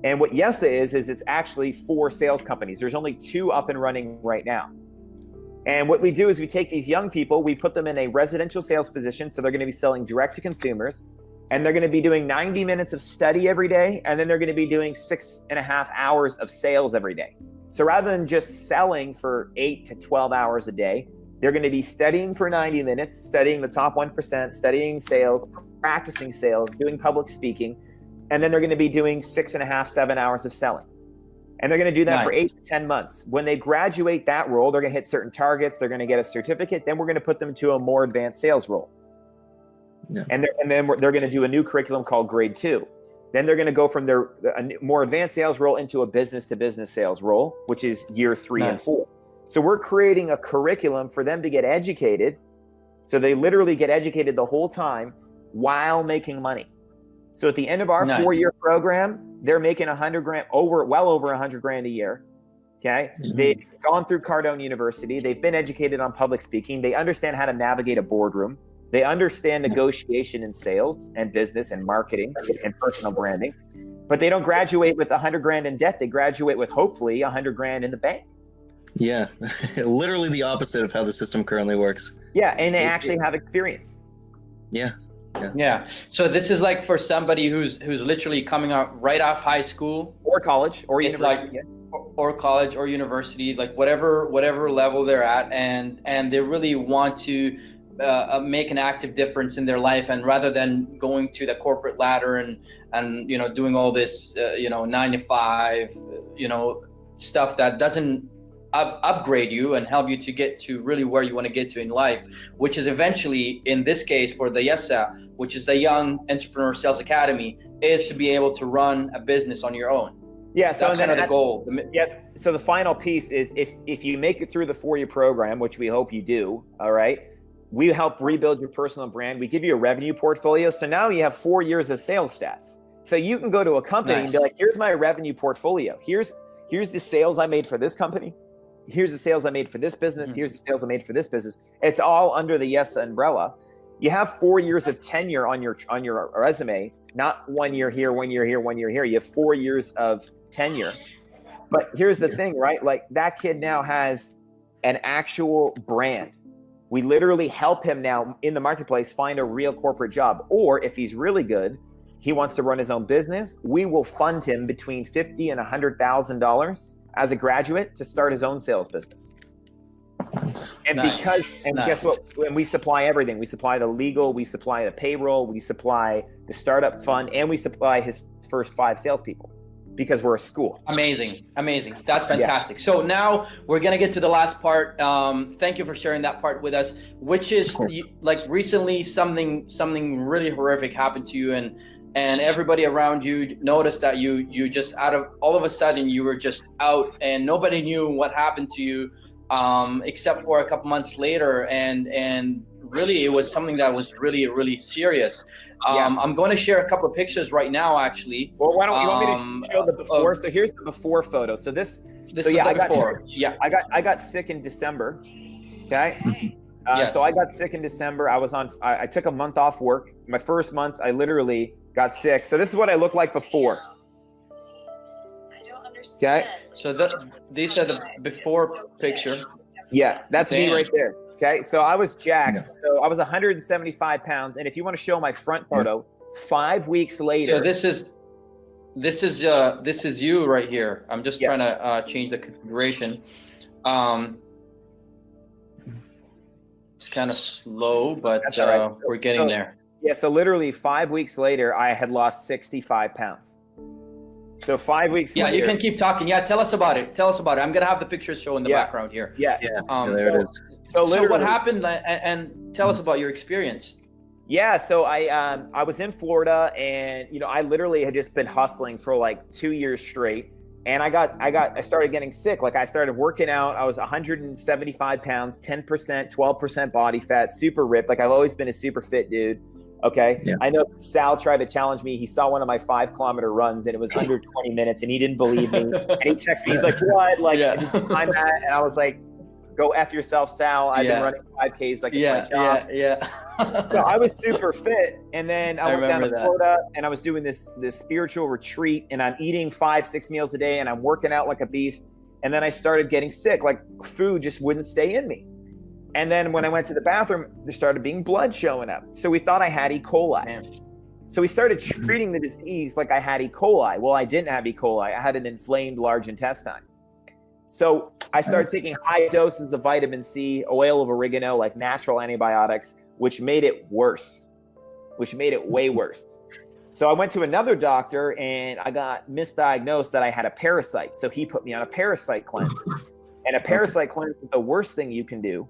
And what Yesa is it's actually 4 sales companies. There's only 2 up and running right now. And what we do is we take these young people, we put them in a residential sales position. So they're going to be selling direct to consumers, and they're going to be doing 90 minutes of study every day. And then they're going to be doing 6.5 hours of sales every day. So rather than just selling for 8 to 12 hours a day, they're going to be studying for 90 minutes, studying the top 1%, studying sales, practicing sales, doing public speaking. And then they're going to be doing 6.5, 7 hours of selling. And they're going to do that for 8 to 10 months. When they graduate that role, they're going to hit certain targets. They're going to get a certificate. Then we're going to put them to a more advanced sales role. Yeah. And then they're going to do a new curriculum called Grade 2. Then they're going to go from a more advanced sales role into a business-to-business sales role, which is year 3 and 4. So we're creating a curriculum for them to get educated. So they literally get educated the whole time while making money. So at the end of our 4-year program, they're making $100,000 well over $100,000 a year. Okay. Mm-hmm. They've gone through Cardone University. They've been educated on public speaking. They understand how to navigate a boardroom. They understand negotiation and sales and business and marketing and personal branding, but they don't graduate with $100,000 in debt. They graduate with hopefully $100,000 in the bank. Yeah. Literally the opposite of how the system currently works. Yeah. And they actually have experience. Yeah. Yeah. So this is like for somebody who's literally coming out right off high school or college or university, or college or university, like whatever level they're at, and they really want to make an active difference in their life, and rather than going to the corporate ladder and doing all this 9 to 5 stuff that doesn't upgrade you and help you to get to really where you want to get to in life, which is eventually, in this case for the YESA, which is the Young Entrepreneur Sales Academy, is to be able to run a business on your own. Yeah, so that's kind of the goal. Yeah. So the final piece is if you make it through the 4-year program, which we hope you do, all right, we help rebuild your personal brand. We give you a revenue portfolio. So now you have 4 years of sales stats. So you can go to a company and be like, here's my revenue portfolio. Here's the sales I made for this company. Here's the sales I made for this business. Here's the sales I made for this business. It's all under the YESA umbrella. You have 4 years of tenure on your resume, not 1 year here, 1 year here, 1 year here. You have 4 years of tenure. But here's the thing, right? Like, that kid now has an actual brand. We literally help him now in the marketplace find a real corporate job. Or if he's really good, he wants to run his own business, we will fund him between $50,000 and $100,000 as a graduate to start his own sales business. And guess what? When we supply everything, we supply the legal, we supply the payroll, we supply the startup fund, and we supply his first 5 salespeople, because we're a school. Amazing. That's fantastic. Yeah. So now we're going to get to the last part. Thank you for sharing that part with us, which is like recently something really horrific happened to you, and everybody around you noticed that you just all of a sudden you were just out, and nobody knew what happened to you except for a couple months later. And really it was something that was really, really serious. I'm going to share a couple of pictures right now, actually. Well, why don't you want me to show the before? So here's the before photo. So this is the before. I got sick in December. Okay. Yes. So I got sick in December. I took a month off work. My first month, I literally got sick. So this is what I look like before. I don't understand. Okay. So these are the before picture. Yeah, that's me right there. Okay, so I was jacked. Yeah. So I was 175 pounds, and if you want to show my front photo, 5 weeks later. So this is you right here. I'm just trying to change the configuration. It's kind of slow, but right. We're getting there. Yeah, so literally 5 weeks later, I had lost 65 pounds. So 5 weeks later. Yeah, you can keep talking. Yeah, tell us about it. I'm going to have the pictures show in the background here. Yeah. There it is. So what happened, and tell us about your experience. Yeah, so I was in Florida, and I literally had just been hustling for like 2 years straight. And I started getting sick. Like, I started working out. I was 175 pounds, 10%, 12% body fat, super ripped. Like, I've always been a super fit dude. Okay. Yeah. I know Sal tried to challenge me. He saw one of my 5-kilometer runs, and it was under 20 minutes, and he didn't believe me. And he texted me. He's like, what? Like, I'm at, and I was like, go F yourself, Sal. I've been running 5Ks like it's my job. Yeah. So I was super fit. And then I went down to Florida, and I was doing this spiritual retreat, and I'm eating 5-6 meals a day, and I'm working out like a beast. And then I started getting sick. Like, food just wouldn't stay in me. And then when I went to the bathroom, there started being blood showing up. So we thought I had E. coli. Man. So we started treating the disease like I had E. coli. Well, I didn't have E. coli. I had an inflamed large intestine. So I started taking high doses of vitamin C, oil of oregano, like natural antibiotics, which made it worse, which made it way worse. So I went to another doctor, and I got misdiagnosed that I had a parasite. So he put me on a parasite cleanse. And a parasite cleanse is the worst thing you can do.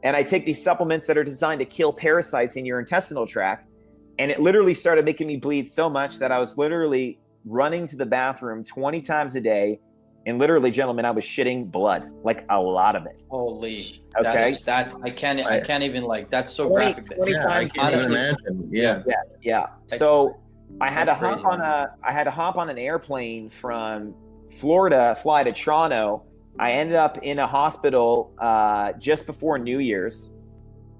And I take these supplements that are designed to kill parasites in your intestinal tract. And it literally started making me bleed so much that I was literally running to the bathroom 20 times a day. And literally, gentlemen, I was shitting blood, like a lot of it. Holy. Okay. I can't even, like, that's so graphic. 20 times. I can't even imagine. Yeah. So I had to hop on an airplane from Florida, fly to Toronto. I ended up in a hospital just before New Year's,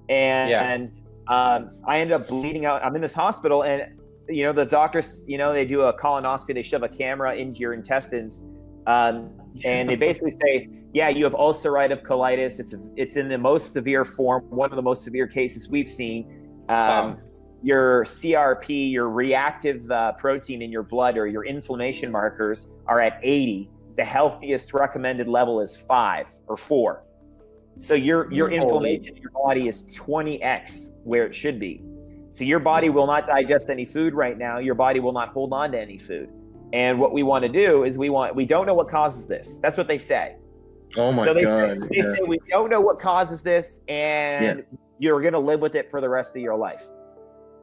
and I ended up bleeding out. I'm in this hospital, and the doctors, they do a colonoscopy. They shove a camera into your intestines, and they basically say, "Yeah, you have ulcerative colitis. It's in the most severe form, one of the most severe cases we've seen. Your CRP, your reactive protein in your blood, or your inflammation markers, are at 80. The healthiest recommended level is 5 or 4. So your inflammation in your body is 20x where it should be. So your body will not digest any food right now. Your body will not hold on to any food. And what we want to do is we don't know what causes this. That's what they say. Oh my God. They say we don't know what causes this, and you're going to live with it for the rest of your life.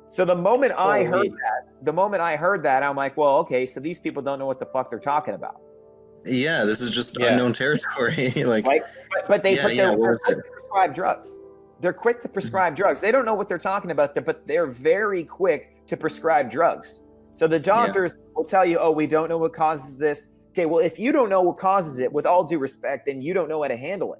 So the moment I heard that, I'm like, well, okay, so these people don't know what the fuck they're talking about. Yeah, this is just unknown territory. But they're quick to prescribe drugs. They're quick to prescribe drugs. They don't know what they're talking about, but they're very quick to prescribe drugs. So the doctors will tell you, oh, we don't know what causes this. Okay, well, if you don't know what causes it, with all due respect, then you don't know how to handle it.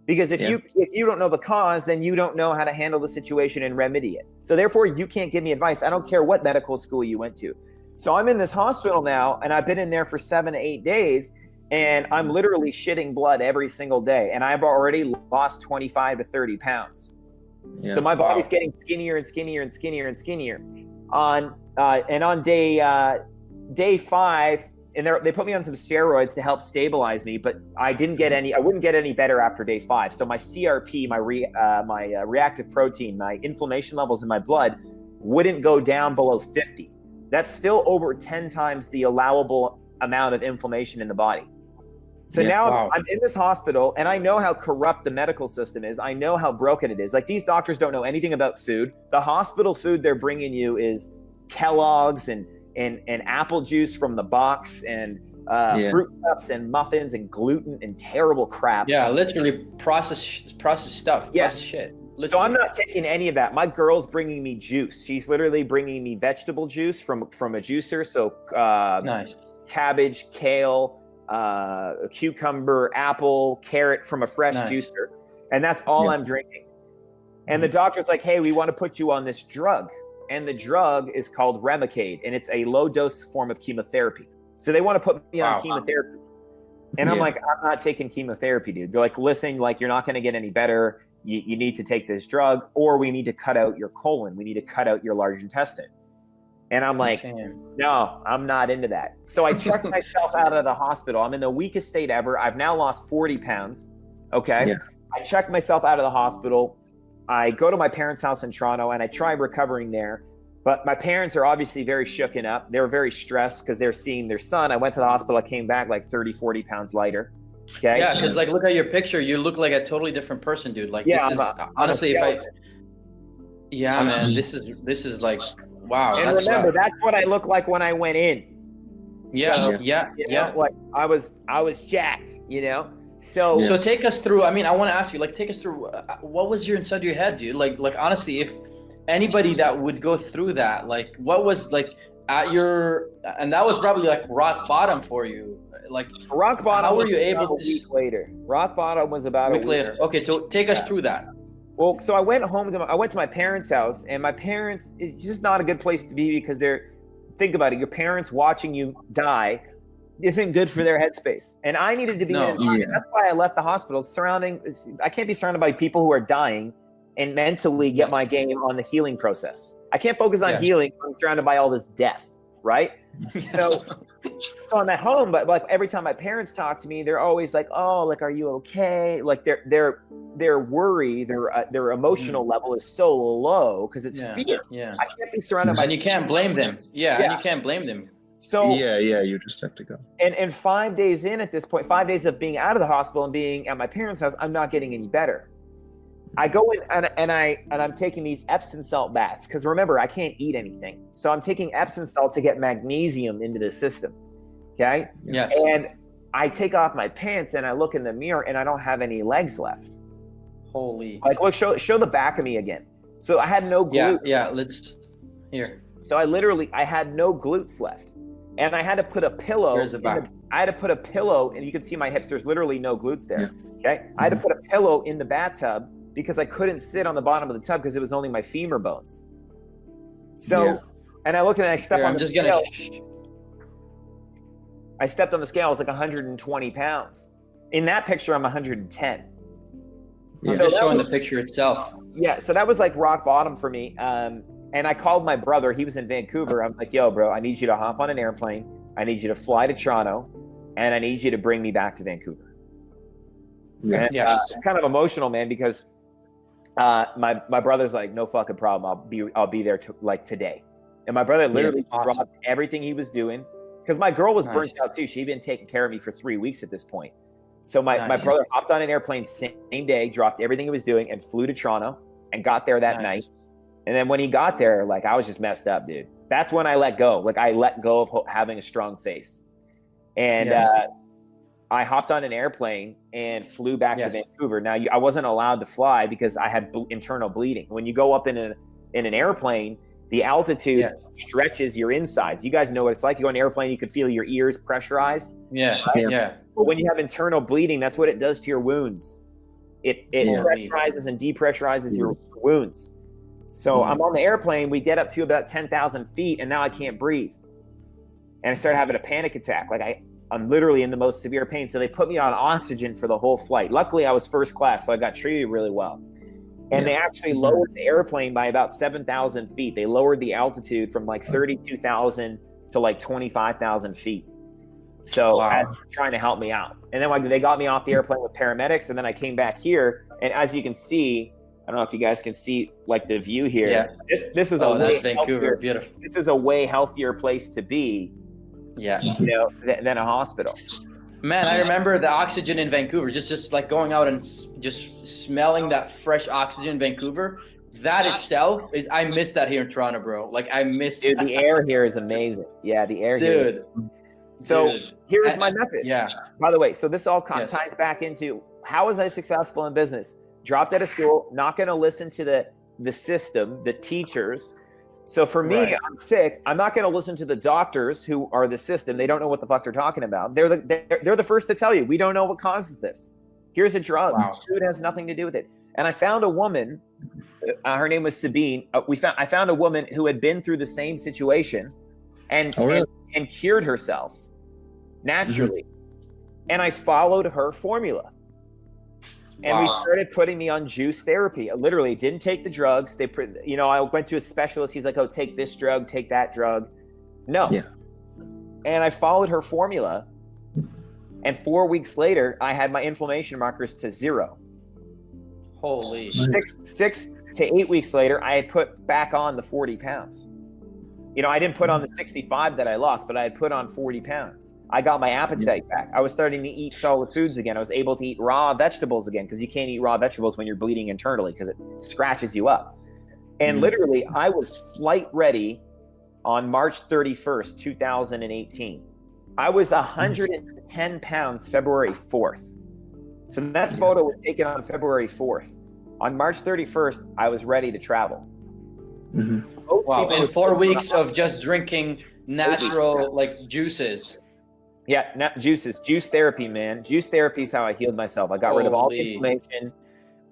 Because if you don't know the cause, then you don't know how to handle the situation and remedy it. So therefore, you can't give me advice. I don't care what medical school you went to. So I'm in this hospital now, and I've been in there for 7 to 8 days, and I'm literally shitting blood every single day. And I've already lost 25 to 30 pounds. Yeah. So my body's getting skinnier and skinnier and skinnier and skinnier. On day 5, and they put me on some steroids to help stabilize me, but I wouldn't get any better after day 5. So my CRP, my reactive protein, my inflammation levels in my blood wouldn't go down below 50. That's still over 10 times the allowable amount of inflammation in the body. So now I'm in this hospital, and I know how corrupt the medical system is. I know how broken it is. Like, these doctors don't know anything about food. The hospital food they're bringing you is Kellogg's and apple juice from the box and fruit cups and muffins and gluten and terrible crap. Yeah, literally processed stuff. Yeah. Processed shit. Literally. So I'm not taking any of that. My girl's bringing me juice. She's literally bringing me vegetable juice from a juicer. So nice. Cabbage, kale, cucumber, apple, carrot from a fresh juicer. And that's all I'm drinking. And the doctor's like, hey, we want to put you on this drug. And the drug is called Remicade, and it's a low-dose form of chemotherapy. So they want to put me on chemotherapy. And I'm like, I'm not taking chemotherapy, dude. They're like, listen, like, you're not going to get any better. You need to take this drug, or we need to cut out your colon. We need to cut out your large intestine. And I'm like, no, I'm not into that. So I checked myself out of the hospital. I'm in the weakest state ever. I've now lost 40 pounds. Okay. Yeah. I checked myself out of the hospital. I go to my parents' house in Toronto, and I try recovering there. But my parents are obviously very shooken up. They were very stressed because they're seeing their son. I went to the hospital. I came back like 30, 40 pounds lighter. Okay. Yeah, because like, look at your picture. You look like a totally different person, dude. Like, this is honestly, man, this is like, wow. And remember, that's what I looked like when I went in. Yeah, so, like I was jacked, you know. So take us through. I mean, I want to ask you, like, take us through. What was inside your head, dude? Like honestly, if anybody that would go through that, like, what was like at your, and that was probably like rock bottom for you. Like, rock bottom. How were you able to? A week later. Rock bottom was about a week later. Okay, so take us through that. Well, so I went to my parents' house, and my parents, it's just not a good place to be because think about it, your parents watching you die isn't good for their headspace. And I needed to be that's why I left the hospital. I can't be surrounded by people who are dying and mentally get my game on the healing process. I can't focus on healing when I'm surrounded by all this death, right? So I'm at home, but like every time my parents talk to me, they're always like, "Oh, like, are you okay?" Like their worry, their emotional level is so low because it's fear. Yeah, I can't be surrounded by. And you can't blame them. And you can't blame them. So you just have to go. And 5 days in at this point, 5 days of being out of the hospital and being at my parents' house, I'm not getting any better. I go in and I'm taking these Epsom salt baths because remember, I can't eat anything. So I'm taking Epsom salt to get magnesium into the system. Okay? Yes. And I take off my pants and I look in the mirror and I don't have any legs left. Holy. Like, look, show the back of me again. So I had no glutes. Yeah, let's here. So I had no glutes left. And I had to put a pillow. Here's the back. I had to put a pillow, and you can see my hips. There's literally no glutes there. Okay? I had to put a pillow in the bathtub because I couldn't sit on the bottom of the tub because it was only my femur bones. So, and I look and I step on the scale. I stepped on the scale. I was like 120 pounds. In that picture, I'm 110. Yeah. So just showing the picture itself. Yeah. So that was like rock bottom for me. And I called my brother. He was in Vancouver. I'm like, yo, bro, I need you to hop on an airplane. I need you to fly to Toronto, and I need you to bring me back to Vancouver. Yeah. And, it's kind of emotional, man, because my brother's like, no fucking problem. I'll be there today. And my brother literally dropped everything he was doing, because my girl was burnt out too. She'd been taking care of me for 3 weeks at this point. So my brother hopped on an airplane same day, dropped everything he was doing, and flew to Toronto and got there that night. And then when he got there, like, I was just messed up, dude. That's when I let go. Like, I let go of having a strong face. And I hopped on an airplane and flew back to Vancouver. Now, I wasn't allowed to fly because I had internal bleeding. When you go up in an airplane, the altitude stretches your insides. You guys know what it's like. You go on an airplane, you can feel your ears pressurize. But when you have internal bleeding, that's what it does to your wounds. It pressurizes and depressurizes your wounds. So I'm on the airplane. We get up to about 10,000 feet, and now I can't breathe. And I started having a panic attack. Like, I'm literally in the most severe pain. So they put me on oxygen for the whole flight. Luckily, I was first class, so I got treated really well. And they actually lowered the airplane by about 7,000 feet. They lowered the altitude from like 32,000 to like 25,000 feet. So trying to help me out. And then they got me off the airplane with paramedics, and then I came back here. And as you can see, I don't know if you guys can see like the view here. Yeah. This is that's Vancouver. Beautiful. This is a way healthier place to be. Yeah. You know, than a hospital. Man, I remember the oxygen in Vancouver, just like going out and just smelling that fresh oxygen in Vancouver. That itself I miss that here in Toronto, bro. Like, I miss Dude, the air here is amazing. Yeah, the air here. So here's my method. Yeah. By the way, so this all ties back into, how was I successful in business? Dropped out of school, not going to listen to the system, the teachers. So for me, I'm sick. I'm not going to listen to the doctors who are the system. They don't know what the fuck they're talking about. They're the first to tell you, we don't know what causes this. Here's a drug. Food has nothing to do with it. And I found a woman. Her name was Sabine. I found a woman who had been through the same situation and cured herself naturally. And I followed her formula. And we started putting me on juice therapy. I literally didn't take the drugs. I went to a specialist. He's like, oh, take this drug, take that drug. No. Yeah. And I followed her formula. And 4 weeks later, I had my inflammation markers to 0. Holy. 6 to 8 weeks later, I had put back on the 40 pounds. I didn't put on the 65 that I lost, but I had put on 40 pounds. I got my appetite back. I was starting to eat solid foods again. I was able to eat raw vegetables again, because you can't eat raw vegetables when you're bleeding internally because it scratches you up. And literally, I was flight ready on March 31st, 2018. I was 110 pounds February 4th. So that photo was taken on February 4th. On March 31st, I was ready to travel. Wow, in 4 weeks of just drinking natural juices. Yeah, juice therapy, man. Juice therapy is how I healed myself. I got rid of all the inflammation.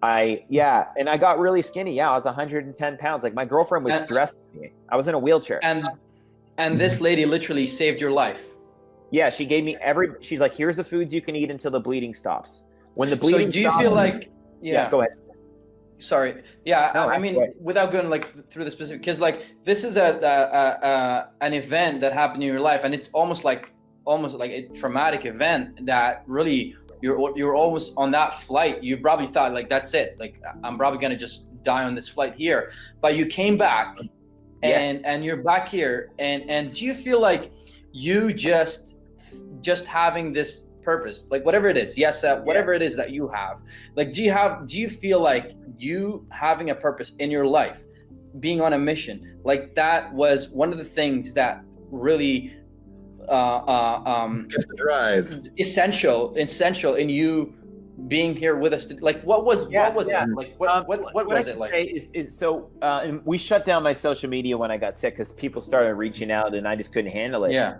And I got really skinny. Yeah, I was 110 pounds. Like, my girlfriend was stressing me. I was in a wheelchair. And this lady literally saved your life. Yeah, she gave me she's like, here's the foods you can eat until the bleeding stops. When the bleeding stops. So do you feel like, go ahead. Sorry. Yeah, no, I mean, without going through the specific, because this is an event that happened in your life, and it's almost like a traumatic event that really you're almost on that flight. You probably thought, like, that's it. Like, I'm probably gonna just die on this flight here. But you came back, and you're back here. And do you feel like you just having this purpose, like whatever it is, whatever it is that you have, like, do you feel like you having a purpose in your life, being on a mission, like that was one of the things that really get the drive, essential in you being here with us? Like, what was it like? What was it like? And we shut down my social media when I got sick because people started reaching out and I just couldn't handle it. Yeah.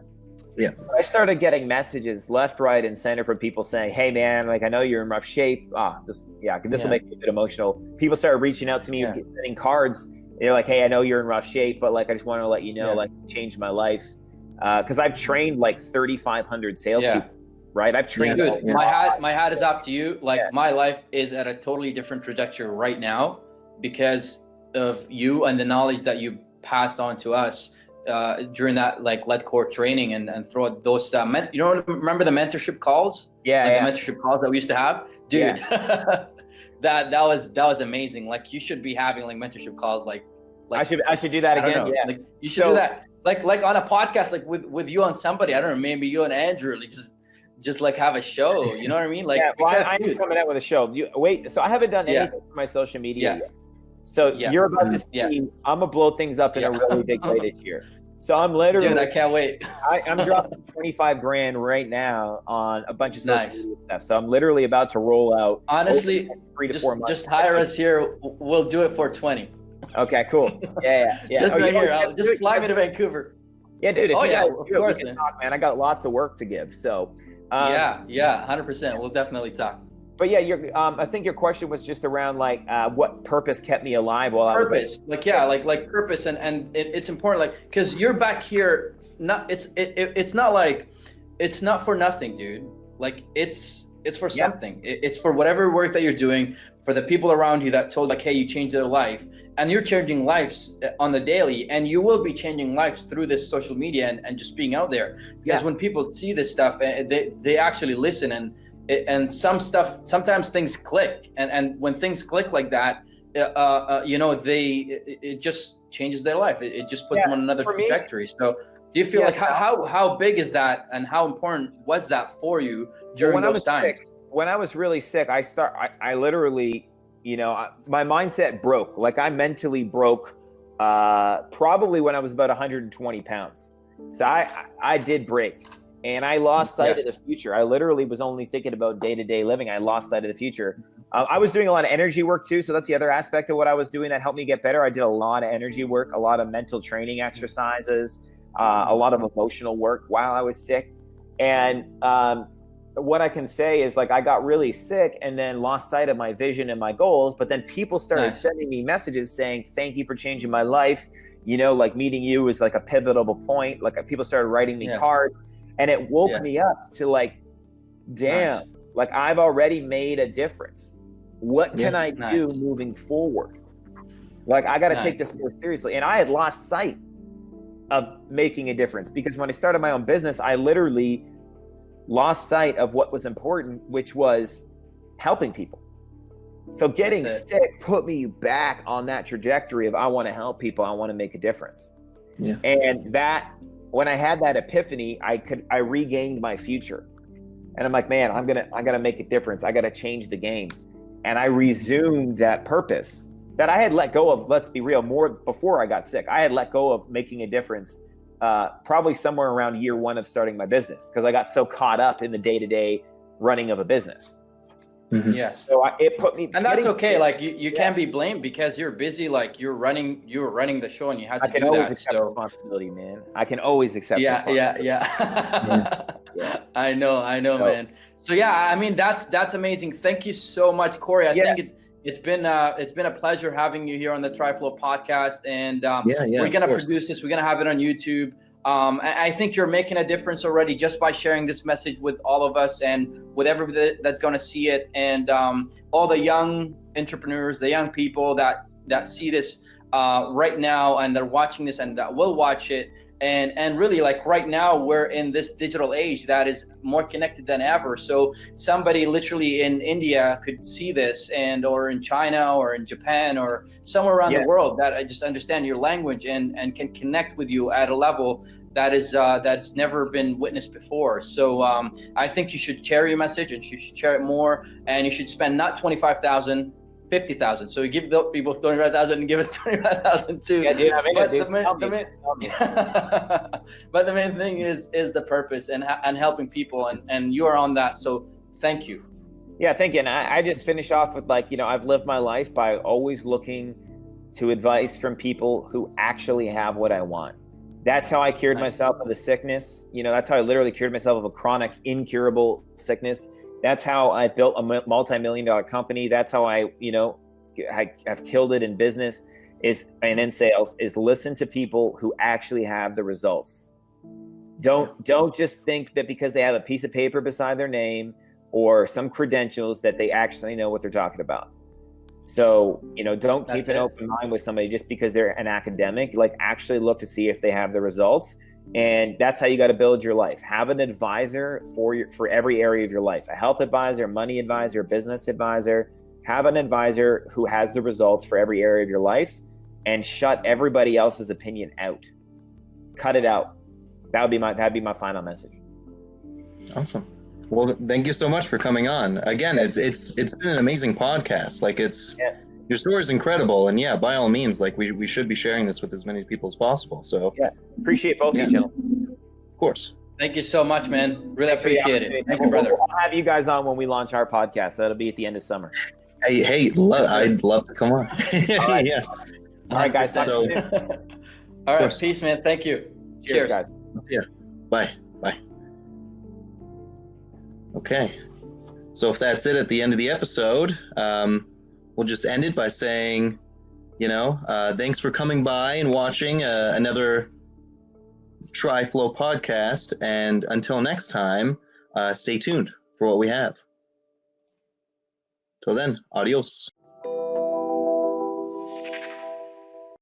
I started getting messages left, right, and center from people saying, "Hey, man, like, I know you're in rough shape. This will make me a bit emotional." People started reaching out to me, sending cards. They're like, "Hey, I know you're in rough shape, but like, I just want to let you know, like, changed my life." Because I've trained like 3,500 salespeople, right? I've trained. Dude, my hat is off to you. Like, my life is at a totally different trajectory right now because of you and the knowledge that you passed on to us during that like lead core training and throw those you don't remember the mentorship calls? The mentorship calls that we used to have, dude. that was amazing. Like you should be having like mentorship calls like I should do that again. Yeah, like you should do that like on a podcast, like with you and somebody. I don't know, maybe you and Andrew, like just like have a show. You know what I mean? Like I'm coming out with a show. So I haven't done anything for my social media yet. So you're about to see, I'm gonna blow things up in a really big way this year. So I'm literally, dude, I can't wait. I'm dropping 25 grand right now on a bunch of social media stuff. So I'm literally about to roll out. Honestly, 3 to 4 months. Just hire us here. We'll do it for 20. Okay, cool. Yeah. Just right here. Just fly me to Vancouver. Yeah, dude. Of course, man. Man. I got lots of work to give. So. 100%. We'll definitely talk. But yeah, I think your question was just around like what purpose kept me alive while I was like purpose and it's important, like because you're back here. It's not like it's not for nothing, dude. Like it's for something. It's for whatever work that you're doing, for the people around you that told like, hey, you changed their life, and you're changing lives on the daily, and you will be changing lives through this social media and just being out there. Because when people see this stuff, they actually listen and sometimes things click, and when things click like that, it just changes their life. It just puts them on another trajectory. So do you feel like how big is that, and how important was that for you during those times? When I was really sick, I literally, my mindset broke. Like I mentally broke probably when I was about 120 pounds. So I did break. And I lost sight of the future. I literally was only thinking about day-to-day living. I lost sight of the future. I was doing a lot of energy work too. So that's the other aspect of what I was doing that helped me get better. I did a lot of energy work, a lot of mental training exercises, a lot of emotional work while I was sick. And what I can say is like I got really sick and then lost sight of my vision and my goals. But then people started sending me messages saying, thank you for changing my life. Like meeting you was like a pivotal point. Like people started writing me cards. And it woke me up to like, damn, like I've already made a difference. What can I do moving forward? Like I got to take this more seriously. And I had lost sight of making a difference because when I started my own business, I literally lost sight of what was important, which was helping people. So getting sick put me back on that trajectory of I want to help people. I want to make a difference. Yeah. And when I had that epiphany, I regained my future. And I'm like, man, I gotta make a difference. I gotta change the game. And I resumed that purpose that I had let go of, let's be real, more before I got sick. I had let go of making a difference probably somewhere around year 1 of starting my business because I got so caught up in the day-to-day running of a business. Mm-hmm. Yes. So it put me, and that's okay. Like you can't be blamed because you're busy. Like you were running the show and you had to do that. I can always accept responsibility, man. I can always accept. Yeah. I know, man. So I mean that's amazing. Thank you so much, Corey. I think it's been a pleasure having you here on the TriFlow podcast, and we're gonna produce this. We're gonna have it on YouTube. I think you're making a difference already just by sharing this message with all of us and with everybody that's going to see it, and all the young entrepreneurs, the young people that see this right now and they're watching this and that will watch it. And really, like right now, we're in this digital age that is more connected than ever. So somebody literally in India could see this, or in China or in Japan or somewhere around the world that I just understand your language and can connect with you at a level that is that's never been witnessed before. So I think you should share your message, and you should share it more, and you should spend not 25,000. 50,000. So we give the people 25,000 and give us 25,000 too. Yeah, dude. But the main thing is the purpose and helping people, and you are on that. So thank you. Yeah, thank you. And I just finish off with I've lived my life by always looking to advice from people who actually have what I want. That's how I cured myself of the sickness. That's how I literally cured myself of a chronic, incurable sickness. That's how I built a multi-million-dollar company. That's how I've killed it in business and in sales, is listen to people who actually have the results. Don't just think that because they have a piece of paper beside their name or some credentials that they actually know what they're talking about. So, don't keep an open mind with somebody just because they're an academic. Like, actually look to see if they have the results. And that's how you got to build your life. Have an advisor for every area of your life, a health advisor, a money advisor, a business advisor. Have an advisor who has the results for every area of your life, and shut everybody else's opinion out. Cut it out. That'd be my final message. Awesome. Well, thank you so much for coming on. Again, it's been an amazing podcast. Like, your story is incredible, and by all means, like we should be sharing this with as many people as possible. So appreciate both of you, gentlemen. Of course. Thank you so much, man. Really appreciate it. Thank you, brother. I'll have you guys on when we launch our podcast. That'll be at the end of summer. Hey, I'd love to come on. All right. Yeah. All right, guys. All right. Peace, man. Thank you. Cheers, guys. Yeah. Bye. Okay. So if that's it at the end of the episode, we'll just end it by saying, thanks for coming by and watching another TriFlow podcast. And until next time, stay tuned for what we have. Till then, adios.